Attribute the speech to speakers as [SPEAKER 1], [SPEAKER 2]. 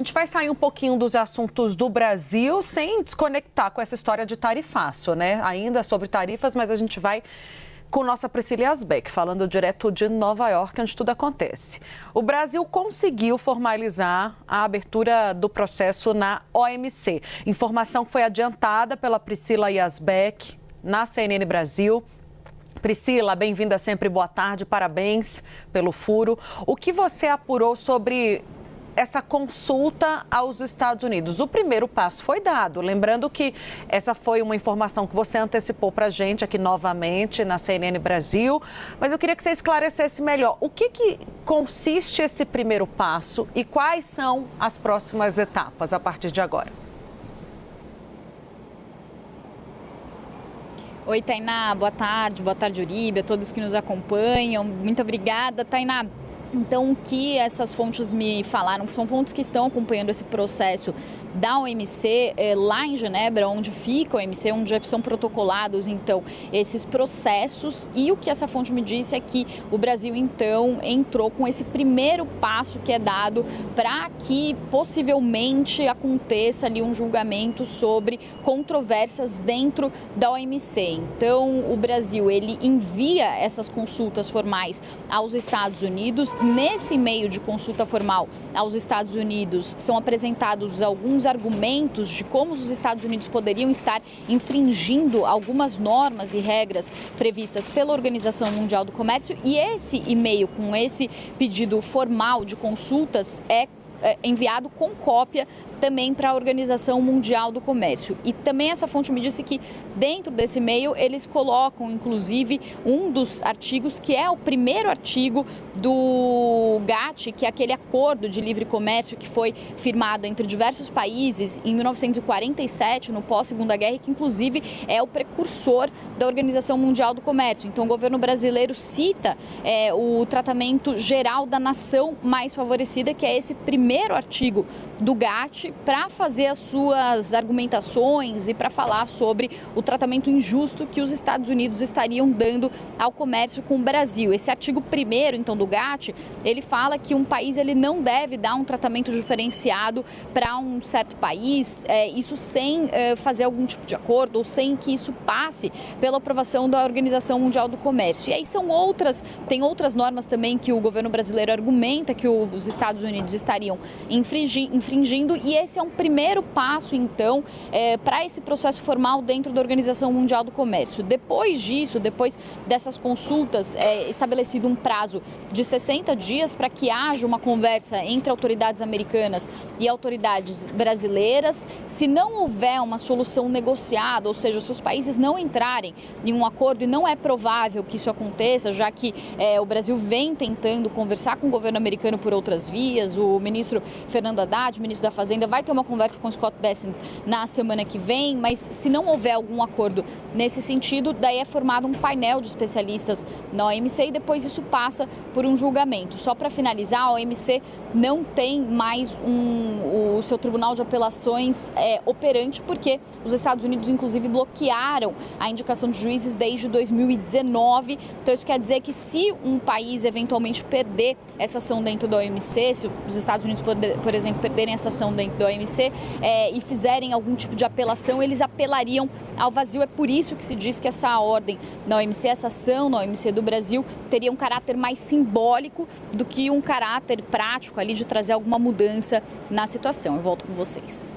[SPEAKER 1] A gente vai sair um pouquinho dos assuntos do Brasil sem desconectar com essa história de tarifaço, né? Ainda sobre tarifas, mas a gente vai com nossa Priscila Yazbek, falando direto de Nova York, onde tudo acontece. O Brasil conseguiu formalizar a abertura do processo na OMC. Informação que foi adiantada pela Priscila Yazbek na CNN Brasil. Priscila, bem-vinda sempre, boa tarde, parabéns pelo furo. O que você apurou sobre essa consulta aos Estados Unidos? O primeiro passo foi dado, lembrando que essa foi uma informação que você antecipou para a gente aqui novamente na CNN Brasil, mas eu queria que você esclarecesse melhor o que consiste esse primeiro passo e quais são as próximas etapas a partir de agora.
[SPEAKER 2] Oi, Tainá, boa tarde, Uribe, a todos que nos acompanham. Muito obrigada, Tainá. Então, o que essas fontes me falaram, são fontes que estão acompanhando esse processo da OMC lá em Genebra, onde fica a OMC, onde já são protocolados, então, esses processos. E o que essa fonte me disse é que o Brasil, então, entrou com esse primeiro passo que é dado para que, possivelmente, aconteça ali um julgamento sobre controvérsias dentro da OMC. Então, o Brasil, ele envia essas consultas formais aos Estados Unidos. Nesse meio de consulta formal aos Estados Unidos, são apresentados alguns argumentos de como os Estados Unidos poderiam estar infringindo algumas normas e regras previstas pela Organização Mundial do Comércio, e esse e-mail com esse pedido formal de consultas é enviado com cópia também para a Organização Mundial do Comércio. E também essa fonte me disse que dentro desse e-mail eles colocam, inclusive, um dos artigos, que é o primeiro artigo do GATT, que é aquele acordo de livre comércio que foi firmado entre diversos países em 1947, no pós-Segunda Guerra, e que inclusive é o precursor da Organização Mundial do Comércio. Então o governo brasileiro cita o tratamento geral da nação mais favorecida, que é esse primeiro artigo do GATT, para fazer as suas argumentações e para falar sobre o tratamento injusto que os Estados Unidos estariam dando ao comércio com o Brasil. Esse artigo 1º, então, do GATT, ele fala que um país ele não deve dar um tratamento diferenciado para um certo país, isso sem fazer algum tipo de acordo ou sem que isso passe pela aprovação da Organização Mundial do Comércio. E aí tem outras normas também que o governo brasileiro argumenta que os Estados Unidos estariam infringindo, e esse é um primeiro passo, então, para esse processo formal dentro da Organização Mundial do Comércio. Depois disso, depois dessas consultas, é estabelecido um prazo de 60 dias para que haja uma conversa entre autoridades americanas e autoridades brasileiras. Se não houver uma solução negociada, ou seja, se os países não entrarem em um acordo, e não é provável que isso aconteça, já que o Brasil vem tentando conversar com o governo americano por outras vias, o ministro Fernando Haddad, ministro da Fazenda, vai ter uma conversa com o Scott Bessent na semana que vem, mas se não houver algum acordo nesse sentido, daí é formado um painel de especialistas na OMC e depois isso passa por um julgamento. Só para finalizar, a OMC não tem mais o seu tribunal de apelações operante, porque os Estados Unidos, inclusive, bloquearam a indicação de juízes desde 2019. Então isso quer dizer que se um país eventualmente perder essa ação dentro da OMC, se os Estados Unidos, por exemplo, perderem essa ação dentro da OMC e fizerem algum tipo de apelação, eles apelariam ao vazio. É por isso que se diz que essa ordem na OMC, essa ação na OMC do Brasil, teria um caráter mais simbólico do que um caráter prático ali de trazer alguma mudança na situação. Eu volto com vocês.